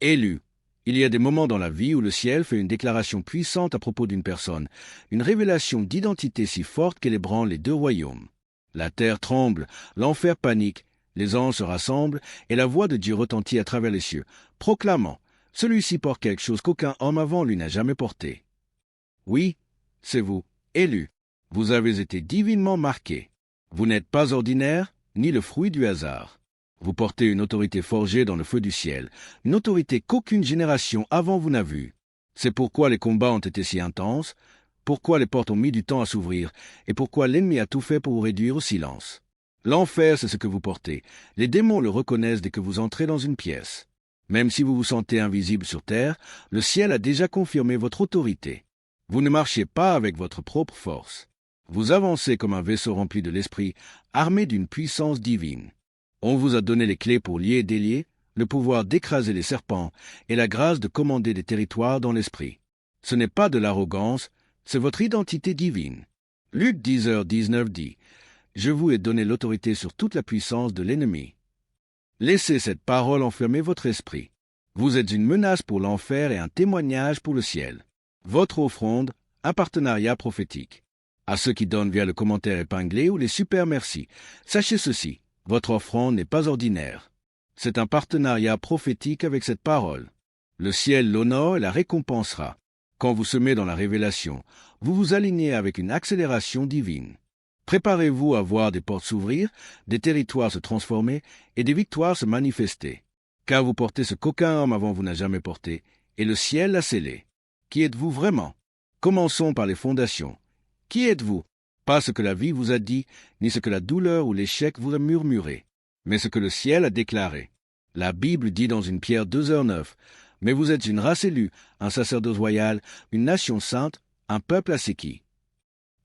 Élu. Il y a des moments dans la vie où le ciel fait une déclaration puissante à propos d'une personne, une révélation d'identité si forte qu'elle ébranle les deux royaumes. La terre tremble, l'enfer panique, les anges se rassemblent, et la voix de Dieu retentit à travers les cieux, proclamant « Celui-ci porte quelque chose qu'aucun homme avant lui n'a jamais porté. » Oui, c'est vous, élu. Vous avez été divinement marqué. Vous n'êtes pas ordinaire, ni le fruit du hasard. Vous portez une autorité forgée dans le feu du ciel, une autorité qu'aucune génération avant vous n'a vue. C'est pourquoi les combats ont été si intenses, pourquoi les portes ont mis du temps à s'ouvrir, et pourquoi l'ennemi a tout fait pour vous réduire au silence. L'enfer, c'est ce que vous portez. Les démons le reconnaissent dès que vous entrez dans une pièce. Même si vous vous sentez invisible sur terre, le ciel a déjà confirmé votre autorité. Vous ne marchez pas avec votre propre force. Vous avancez comme un vaisseau rempli de l'esprit, armé d'une puissance divine. On vous a donné les clés pour lier et délier, le pouvoir d'écraser les serpents et la grâce de commander des territoires dans l'esprit. Ce n'est pas de l'arrogance, c'est votre identité divine. Luc 10h19 dit « Je vous ai donné l'autorité sur toute la puissance de l'ennemi. » Laissez cette parole enfermer votre esprit. Vous êtes une menace pour l'enfer et un témoignage pour le ciel. Votre offrande, un partenariat prophétique. À ceux qui donnent via le commentaire épinglé ou les super merci, sachez ceci. Votre offrande n'est pas ordinaire. C'est un partenariat prophétique avec cette parole. Le ciel l'honore et la récompensera. Quand vous semez dans la révélation, vous vous alignez avec une accélération divine. Préparez-vous à voir des portes s'ouvrir, des territoires se transformer et des victoires se manifester. Car vous portez ce qu'aucun homme avant vous n'a jamais porté, et le ciel l'a scellé. Qui êtes-vous vraiment? Commençons par les fondations. Qui êtes-vous? Pas ce que la vie vous a dit, ni ce que la douleur ou l'échec vous a murmuré, mais ce que le ciel a déclaré. La Bible dit dans une Pierre 2h9, « Mais vous êtes une race élue, un sacerdoce royal, une nation sainte, un peuple asséquis. »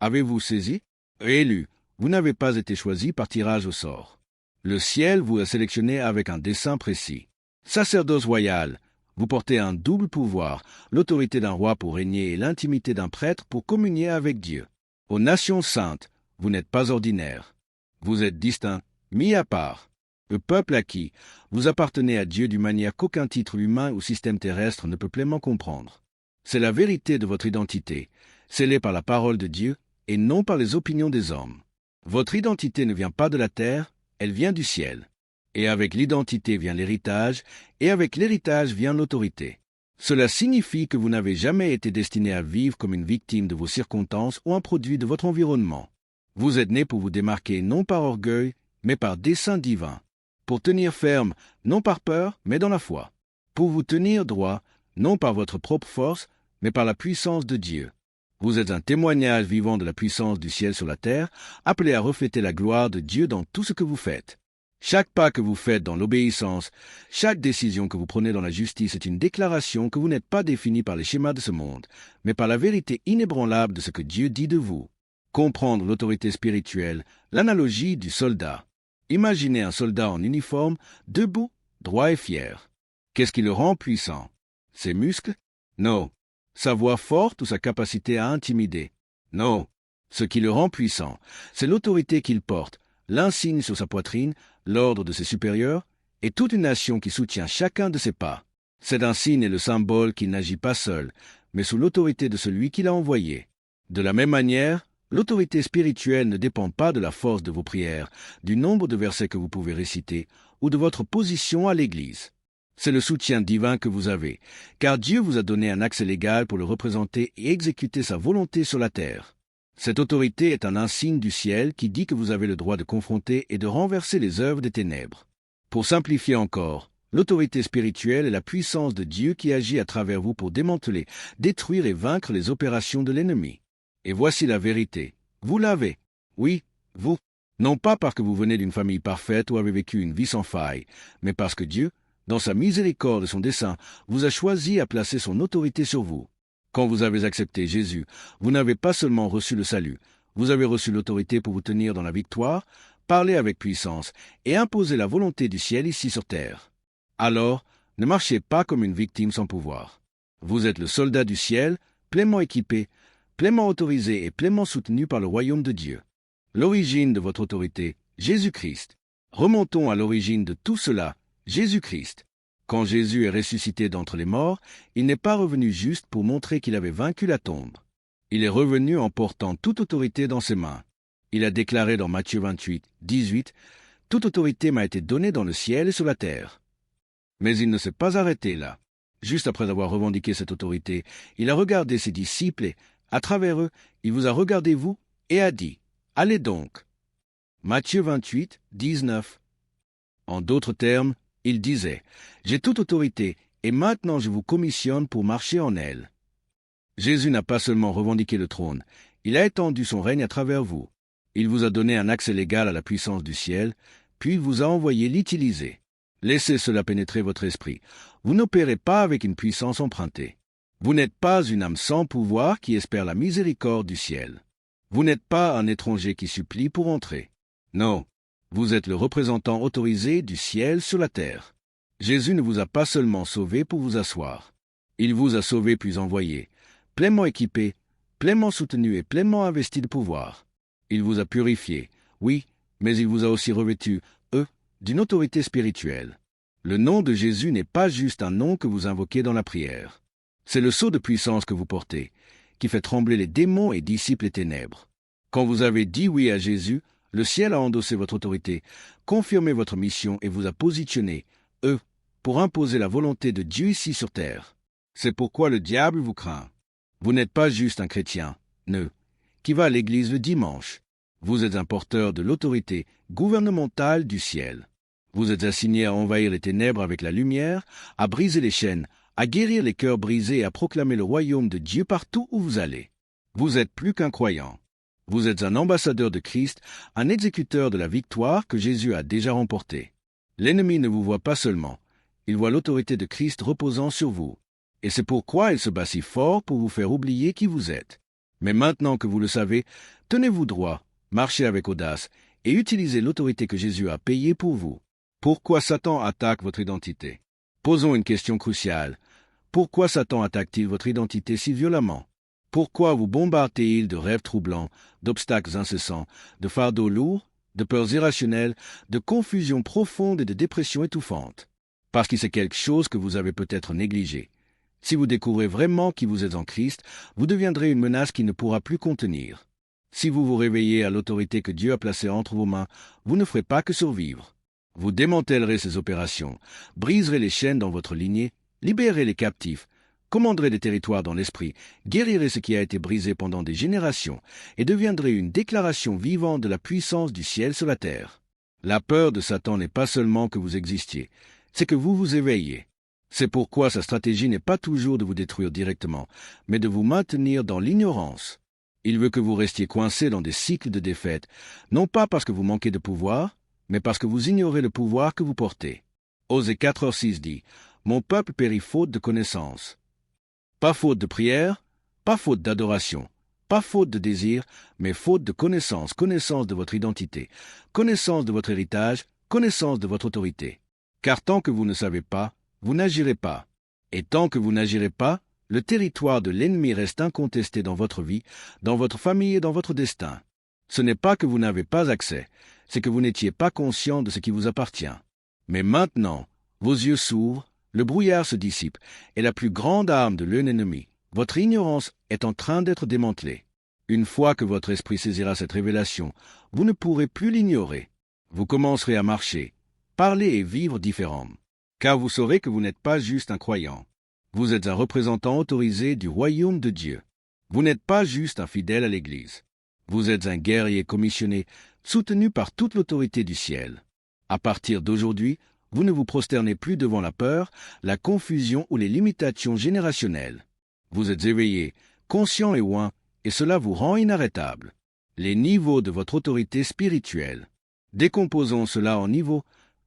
Avez-vous saisi? Élu, vous n'avez pas été choisi par tirage au sort. Le ciel vous a sélectionné avec un dessein précis. Sacerdoce royal, vous portez un double pouvoir, l'autorité d'un roi pour régner et l'intimité d'un prêtre pour communier avec Dieu. Aux nations saintes, vous n'êtes pas ordinaire. Vous êtes distinct, mis à part. Le peuple acquis, vous appartenez à Dieu d'une manière qu'aucun titre humain ou système terrestre ne peut pleinement comprendre. C'est la vérité de votre identité, scellée par la parole de Dieu et non par les opinions des hommes. Votre identité ne vient pas de la terre, elle vient du ciel. Et avec l'identité vient l'héritage, et avec l'héritage vient l'autorité. Cela signifie que vous n'avez jamais été destiné à vivre comme une victime de vos circonstances ou un produit de votre environnement. Vous êtes né pour vous démarquer non par orgueil, mais par dessein divin. Pour tenir ferme, non par peur, mais dans la foi. Pour vous tenir droit, non par votre propre force, mais par la puissance de Dieu. Vous êtes un témoignage vivant de la puissance du ciel sur la terre, appelé à refléter la gloire de Dieu dans tout ce que vous faites. Chaque pas que vous faites dans l'obéissance, chaque décision que vous prenez dans la justice est une déclaration que vous n'êtes pas défini par les schémas de ce monde, mais par la vérité inébranlable de ce que Dieu dit de vous. Comprendre l'autorité spirituelle, l'analogie du soldat. Imaginez un soldat en uniforme, debout, droit et fier. Qu'est-ce qui le rend puissant? Ses muscles? Non. Sa voix forte ou sa capacité à intimider? Non. Ce qui le rend puissant, c'est l'autorité qu'il porte, l'insigne sur sa poitrine, l'ordre de ses supérieurs, et toute une nation qui soutient chacun de ses pas. Cet insigne est le symbole qu'il n'agit pas seul, mais sous l'autorité de celui qui l'a envoyé. De la même manière, l'autorité spirituelle ne dépend pas de la force de vos prières, du nombre de versets que vous pouvez réciter, ou de votre position à l'Église. C'est le soutien divin que vous avez, car Dieu vous a donné un accès légal pour le représenter et exécuter sa volonté sur la terre. Cette autorité est un insigne du ciel qui dit que vous avez le droit de confronter et de renverser les œuvres des ténèbres. Pour simplifier encore, l'autorité spirituelle est la puissance de Dieu qui agit à travers vous pour démanteler, détruire et vaincre les opérations de l'ennemi. Et voici la vérité. Vous l'avez. Oui, vous. Non pas parce que vous venez d'une famille parfaite ou avez vécu une vie sans faille, mais parce que Dieu, dans sa miséricorde et son dessein, vous a choisi à placer son autorité sur vous. Quand vous avez accepté Jésus, vous n'avez pas seulement reçu le salut, vous avez reçu l'autorité pour vous tenir dans la victoire, parler avec puissance et imposer la volonté du ciel ici sur terre. Alors, ne marchez pas comme une victime sans pouvoir. Vous êtes le soldat du ciel, pleinement équipé, pleinement autorisé et pleinement soutenu par le royaume de Dieu. L'origine de votre autorité, Jésus-Christ. Remontons à l'origine de tout cela, Jésus-Christ. Quand Jésus est ressuscité d'entre les morts, il n'est pas revenu juste pour montrer qu'il avait vaincu la tombe. Il est revenu en portant toute autorité dans ses mains. Il a déclaré dans Matthieu 28, 18, « Toute autorité m'a été donnée dans le ciel et sur la terre. » Mais il ne s'est pas arrêté là. Juste après avoir revendiqué cette autorité, il a regardé ses disciples et, à travers eux, il vous a regardé vous et a dit, « Allez donc !» Matthieu 28, 19. En d'autres termes, il disait, « J'ai toute autorité, et maintenant je vous commissionne pour marcher en elle. » Jésus n'a pas seulement revendiqué le trône, il a étendu son règne à travers vous. Il vous a donné un accès légal à la puissance du ciel, puis vous a envoyé l'utiliser. Laissez cela pénétrer votre esprit. Vous n'opérez pas avec une puissance empruntée. Vous n'êtes pas une âme sans pouvoir qui espère la miséricorde du ciel. Vous n'êtes pas un étranger qui supplie pour entrer. Non, vous êtes le représentant autorisé du ciel sur la terre. Jésus ne vous a pas seulement sauvé pour vous asseoir. Il vous a sauvé puis envoyé, pleinement équipé, pleinement soutenu et pleinement investi de pouvoir. Il vous a purifié, oui, mais il vous a aussi revêtu, d'une autorité spirituelle. Le nom de Jésus n'est pas juste un nom que vous invoquez dans la prière. C'est le sceau de puissance que vous portez, qui fait trembler les démons et dissipe les ténèbres. Quand vous avez dit oui à Jésus, le ciel a endossé votre autorité, confirmé votre mission et vous a positionné, pour imposer la volonté de Dieu ici sur terre. C'est pourquoi le diable vous craint. Vous n'êtes pas juste un chrétien, qui va à l'église le dimanche. Vous êtes un porteur de l'autorité gouvernementale du ciel. Vous êtes assigné à envahir les ténèbres avec la lumière, à briser les chaînes, à guérir les cœurs brisés et à proclamer le royaume de Dieu partout où vous allez. Vous êtes plus qu'un croyant. Vous êtes un ambassadeur de Christ, un exécuteur de la victoire que Jésus a déjà remportée. L'ennemi ne vous voit pas seulement, il voit l'autorité de Christ reposant sur vous. Et c'est pourquoi il se bat si fort pour vous faire oublier qui vous êtes. Mais maintenant que vous le savez, tenez-vous droit, marchez avec audace et utilisez l'autorité que Jésus a payée pour vous. Pourquoi Satan attaque votre identité? Posons une question cruciale. Pourquoi Satan attaque-t-il votre identité si violemment? Pourquoi vous bombardez-il de rêves troublants, d'obstacles incessants, de fardeaux lourds, de peurs irrationnelles, de confusion profonde et de dépression étouffante? Parce que c'est quelque chose que vous avez peut-être négligé. Si vous découvrez vraiment qui vous êtes en Christ, vous deviendrez une menace qui ne pourra plus contenir. Si vous vous réveillez à l'autorité que Dieu a placée entre vos mains, vous ne ferez pas que survivre. Vous démantèlerez ces opérations, briserez les chaînes dans votre lignée, libérerez les captifs, commanderez des territoires dans l'esprit, guérirez ce qui a été brisé pendant des générations et deviendrez une déclaration vivante de la puissance du ciel sur la terre. La peur de Satan n'est pas seulement que vous existiez, c'est que vous vous éveillez. C'est pourquoi sa stratégie n'est pas toujours de vous détruire directement, mais de vous maintenir dans l'ignorance. Il veut que vous restiez coincés dans des cycles de défaite, non pas parce que vous manquez de pouvoir, mais parce que vous ignorez le pouvoir que vous portez. Osée 4:6 dit, « Mon peuple périt faute de connaissance. » Pas faute de prière, pas faute d'adoration, pas faute de désir, mais faute de connaissance, connaissance de votre identité, connaissance de votre héritage, connaissance de votre autorité. Car tant que vous ne savez pas, vous n'agirez pas. Et tant que vous n'agirez pas, le territoire de l'ennemi reste incontesté dans votre vie, dans votre famille et dans votre destin. Ce n'est pas que vous n'avez pas accès, c'est que vous n'étiez pas conscient de ce qui vous appartient. Mais maintenant, vos yeux s'ouvrent, le brouillard se dissipe, et la plus grande arme de l'ennemi, votre ignorance, est en train d'être démantelée. Une fois que votre esprit saisira cette révélation, vous ne pourrez plus l'ignorer. Vous commencerez à marcher, parler et vivre différemment. Car vous saurez que vous n'êtes pas juste un croyant. Vous êtes un représentant autorisé du royaume de Dieu. Vous n'êtes pas juste un fidèle à l'Église. Vous êtes un guerrier commissionné, soutenu par toute l'autorité du ciel. À partir d'aujourd'hui, vous ne vous prosternez plus devant la peur, la confusion ou les limitations générationnelles. Vous êtes éveillé, conscient et oint, et cela vous rend inarrêtable. Les niveaux de votre autorité spirituelle. Décomposons cela en niveaux,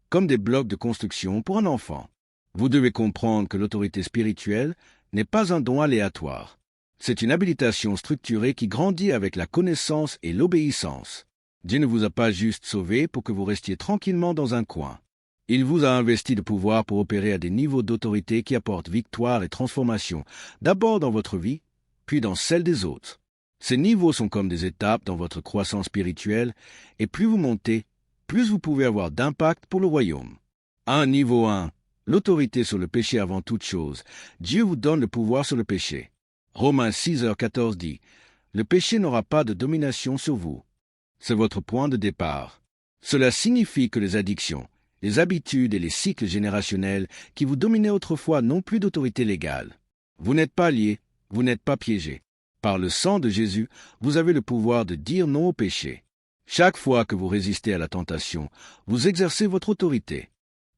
comme des blocs de construction pour un enfant. Vous devez comprendre que l'autorité spirituelle n'est pas un don aléatoire. C'est une habilitation structurée qui grandit avec la connaissance et l'obéissance. Dieu ne vous a pas juste sauvé pour que vous restiez tranquillement dans un coin. Il vous a investi de pouvoir pour opérer à des niveaux d'autorité qui apportent victoire et transformation, d'abord dans votre vie, puis dans celle des autres. Ces niveaux sont comme des étapes dans votre croissance spirituelle, et plus vous montez, plus vous pouvez avoir d'impact pour le royaume. À un niveau 1, l'autorité sur le péché avant toute chose. Dieu vous donne le pouvoir sur le péché. Romains 6h14 dit, « Le péché n'aura pas de domination sur vous. » C'est votre point de départ. Cela signifie que les addictions, les habitudes et les cycles générationnels qui vous dominaient autrefois n'ont plus d'autorité légale. Vous n'êtes pas liés, vous n'êtes pas piégés. Par le sang de Jésus, vous avez le pouvoir de dire non au péché. Chaque fois que vous résistez à la tentation, vous exercez votre autorité.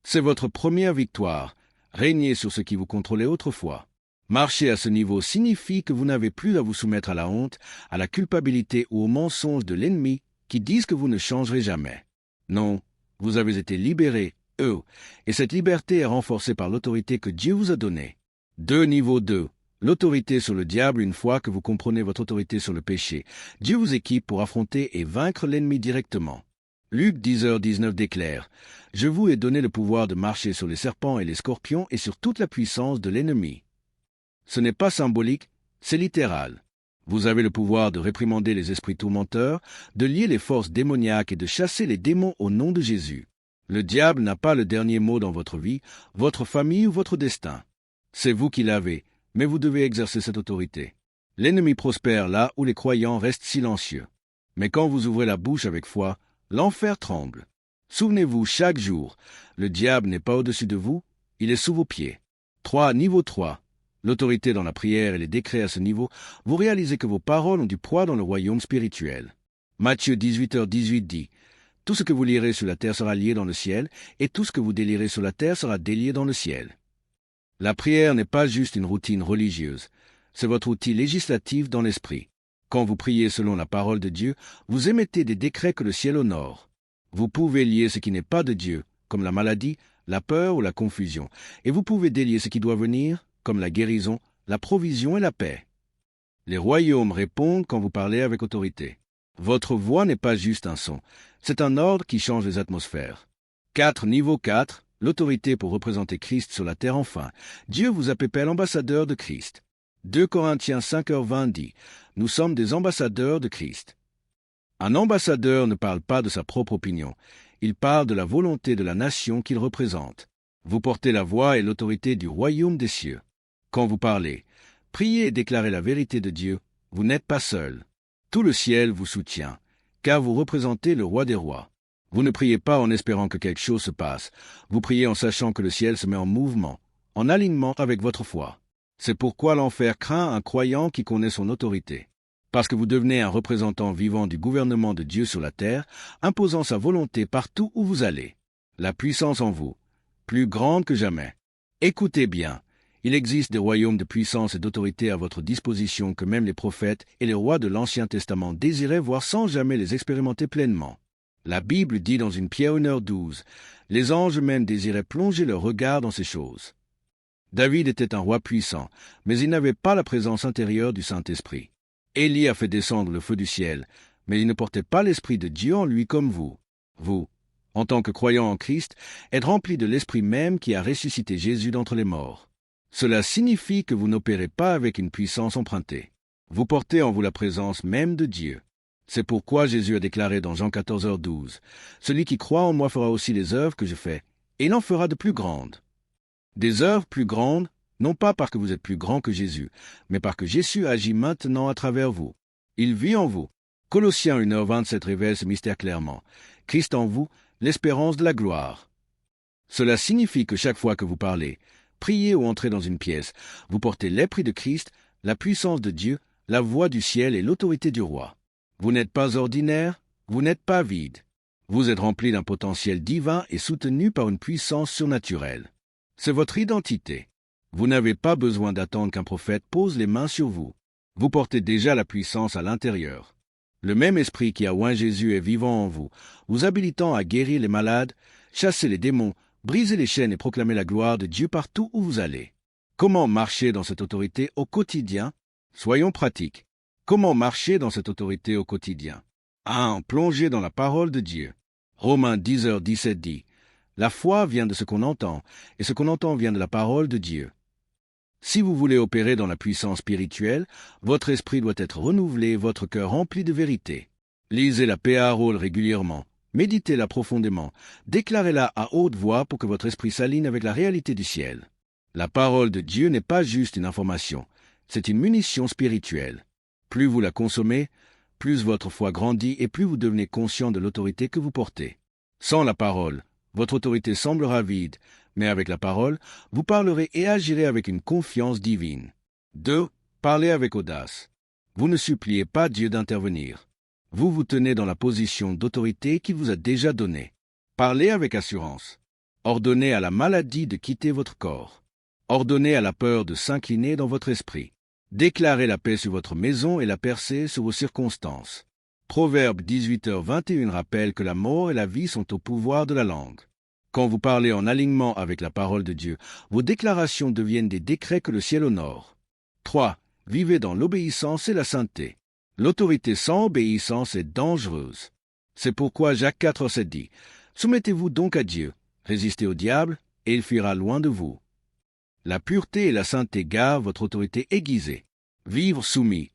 C'est votre première victoire. Régnez sur ce qui vous contrôlait autrefois. Marcher à ce niveau signifie que vous n'avez plus à vous soumettre à la honte, à la culpabilité ou aux mensonges de l'ennemi qui disent que vous ne changerez jamais. Non, vous avez été libérés, et cette liberté est renforcée par l'autorité que Dieu vous a donnée. Niveau 2. L'autorité sur le diable. Une fois que vous comprenez votre autorité sur le péché, Dieu vous équipe pour affronter et vaincre l'ennemi directement. Luc 10h19 déclare, « Je vous ai donné le pouvoir de marcher sur les serpents et les scorpions et sur toute la puissance de l'ennemi. » Ce n'est pas symbolique, c'est littéral. Vous avez le pouvoir de réprimander les esprits tourmenteurs, de lier les forces démoniaques et de chasser les démons au nom de Jésus. Le diable n'a pas le dernier mot dans votre vie, votre famille ou votre destin. C'est vous qui l'avez, mais vous devez exercer cette autorité. L'ennemi prospère là où les croyants restent silencieux. Mais quand vous ouvrez la bouche avec foi, l'enfer tremble. Souvenez-vous chaque jour, le diable n'est pas au-dessus de vous, il est sous vos pieds. Niveau 3. L'autorité dans la prière et les décrets à ce niveau, vous réalisez que vos paroles ont du poids dans le royaume spirituel. Matthieu 18h18 dit, « Tout ce que vous lirez sur la terre sera lié dans le ciel, et tout ce que vous délierez sur la terre sera délié dans le ciel. » La prière n'est pas juste une routine religieuse, c'est votre outil législatif dans l'esprit. Quand vous priez selon la parole de Dieu, vous émettez des décrets que le ciel honore. Vous pouvez lier ce qui n'est pas de Dieu, comme la maladie, la peur ou la confusion, et vous pouvez délier ce qui doit venir, comme la guérison, la provision et la paix. Les royaumes répondent quand vous parlez avec autorité. Votre voix n'est pas juste un son, c'est un ordre qui change les atmosphères. Niveau 4, l'autorité pour représenter Christ sur la terre enfin. Dieu vous a appelé l'ambassadeur de Christ. 2 Corinthiens 5h20 dit, « Nous sommes des ambassadeurs de Christ. » Un ambassadeur ne parle pas de sa propre opinion, il parle de la volonté de la nation qu'il représente. Vous portez la voix et l'autorité du royaume des cieux. Quand vous parlez, priez et déclarez la vérité de Dieu, vous n'êtes pas seul. Tout le ciel vous soutient, car vous représentez le roi des rois. Vous ne priez pas en espérant que quelque chose se passe, vous priez en sachant que le ciel se met en mouvement, en alignement avec votre foi. C'est pourquoi l'enfer craint un croyant qui connaît son autorité. Parce que vous devenez un représentant vivant du gouvernement de Dieu sur la terre, imposant sa volonté partout où vous allez. La puissance en vous, plus grande que jamais. Écoutez bien. Il existe des royaumes de puissance et d'autorité à votre disposition que même les prophètes et les rois de l'Ancien Testament désiraient voir sans jamais les expérimenter pleinement. La Bible dit dans une Pierre 1h12, « Les anges même désiraient plonger leur regard dans ces choses. » David était un roi puissant, mais il n'avait pas la présence intérieure du Saint-Esprit. Élie a fait descendre le feu du ciel, mais il ne portait pas l'Esprit de Dieu en lui comme vous. Vous, en tant que croyant en Christ, êtes rempli de l'Esprit même qui a ressuscité Jésus d'entre les morts. Cela signifie que vous n'opérez pas avec une puissance empruntée. Vous portez en vous la présence même de Dieu. C'est pourquoi Jésus a déclaré dans Jean 14h12, « Celui qui croit en moi fera aussi les œuvres que je fais, et il en fera de plus grandes. » Des œuvres plus grandes, non pas parce que vous êtes plus grand que Jésus, mais parce que Jésus agit maintenant à travers vous. Il vit en vous. Colossiens 1h27 révèle ce mystère clairement. Christ en vous, l'espérance de la gloire. Cela signifie que chaque fois que vous parlez, priez ou entrez dans une pièce, vous portez l'Esprit de Christ, la puissance de Dieu, la voix du ciel et l'autorité du roi. Vous n'êtes pas ordinaire, vous n'êtes pas vide. Vous êtes rempli d'un potentiel divin et soutenu par une puissance surnaturelle. C'est votre identité. Vous n'avez pas besoin d'attendre qu'un prophète pose les mains sur vous. Vous portez déjà la puissance à l'intérieur. Le même esprit qui a oint Jésus est vivant en vous, vous habilitant à guérir les malades, chasser les démons, briser les chaînes et proclamer la gloire de Dieu partout où vous allez. Comment marcher dans cette autorité au quotidien? Soyons pratiques. Comment marcher dans cette autorité au quotidien? 1. Plonger dans la parole de Dieu. Romains 10h17 dit, « La foi vient de ce qu'on entend, et ce qu'on entend vient de la parole de Dieu. » Si vous voulez opérer dans la puissance spirituelle, votre esprit doit être renouvelé, votre cœur rempli de vérité. Lisez la P.A. Roll régulièrement. Méditez-la profondément, déclarez-la à haute voix pour que votre esprit s'aligne avec la réalité du ciel. La parole de Dieu n'est pas juste une information, c'est une munition spirituelle. Plus vous la consommez, plus votre foi grandit et plus vous devenez conscient de l'autorité que vous portez. Sans la parole, votre autorité semblera vide, mais avec la parole, vous parlerez et agirez avec une confiance divine. 2. Parlez avec audace. Vous ne suppliez pas Dieu d'intervenir. Vous vous tenez dans la position d'autorité qu'il vous a déjà donnée. Parlez avec assurance. Ordonnez à la maladie de quitter votre corps. Ordonnez à la peur de s'incliner dans votre esprit. Déclarez la paix sur votre maison et la percée sur vos circonstances. Proverbe 18h21 rappelle que la mort et la vie sont au pouvoir de la langue. Quand vous parlez en alignement avec la parole de Dieu, vos déclarations deviennent des décrets que le ciel honore. 3. Vivez dans l'obéissance et la sainteté. L'autorité sans obéissance est dangereuse. C'est pourquoi Jacques 4,7 dit « Soumettez-vous donc à Dieu, résistez au diable, et il fuira loin de vous. » La pureté et la sainteté gardent votre autorité aiguisée. Vivre soumis,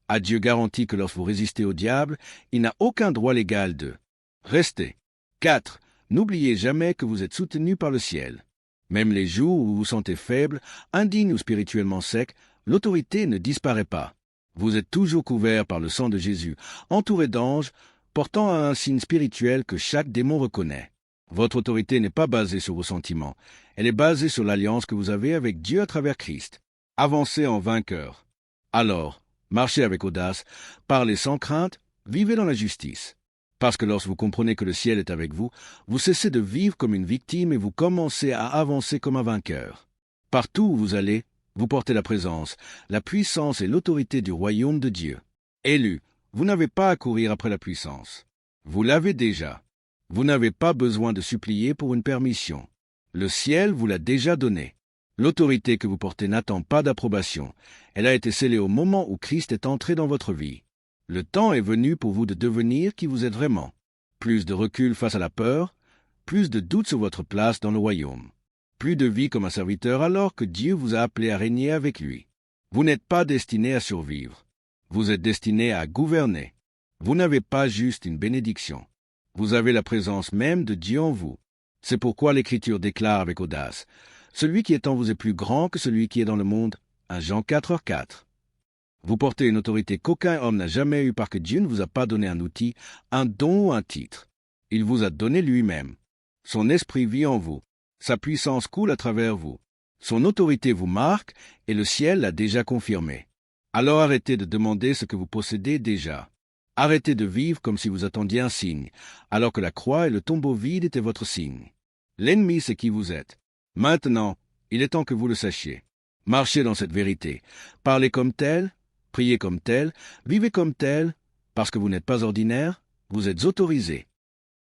à Dieu garantit que lorsque vous résistez au diable, il n'a aucun droit légal de rester. 4. N'oubliez jamais que vous êtes soutenu par le ciel. Même les jours où vous vous sentez faible, indigne ou spirituellement sec, l'autorité ne disparaît pas. Vous êtes toujours couvert par le sang de Jésus, entouré d'anges, portant un signe spirituel que chaque démon reconnaît. Votre autorité n'est pas basée sur vos sentiments, elle est basée sur l'alliance que vous avez avec Dieu à travers Christ. Avancez en vainqueur. Alors, marchez avec audace, parlez sans crainte, vivez dans la justice. Parce que lorsque vous comprenez que le ciel est avec vous, vous cessez de vivre comme une victime et vous commencez à avancer comme un vainqueur. Partout où vous allez, vous portez la présence, la puissance et l'autorité du royaume de Dieu. Élu, vous n'avez pas à courir après la puissance. Vous l'avez déjà. Vous n'avez pas besoin de supplier pour une permission. Le ciel vous l'a déjà donnée. L'autorité que vous portez n'attend pas d'approbation. Elle a été scellée au moment où Christ est entré dans votre vie. Le temps est venu pour vous de devenir qui vous êtes vraiment. Plus de recul face à la peur, plus de doute sur votre place dans le royaume. Plus de vie comme un serviteur alors que Dieu vous a appelé à régner avec lui. Vous n'êtes pas destiné à survivre. Vous êtes destiné à gouverner. Vous n'avez pas juste une bénédiction. Vous avez la présence même de Dieu en vous. C'est pourquoi l'Écriture déclare avec audace « Celui qui est en vous est plus grand que celui qui est dans le monde » 1 Jean 4,4. Vous portez une autorité qu'aucun homme n'a jamais eue parce que Dieu ne vous a pas donné un outil, un don ou un titre. Il vous a donné lui-même. Son esprit vit en vous. Sa puissance coule à travers vous. Son autorité vous marque et le ciel l'a déjà confirmé. Alors arrêtez de demander ce que vous possédez déjà. Arrêtez de vivre comme si vous attendiez un signe, alors que la croix et le tombeau vide étaient votre signe. L'ennemi sait qui vous êtes. Maintenant, il est temps que vous le sachiez. Marchez dans cette vérité. Parlez comme tel, priez comme tel, vivez comme tel, parce que vous n'êtes pas ordinaire, vous êtes autorisé.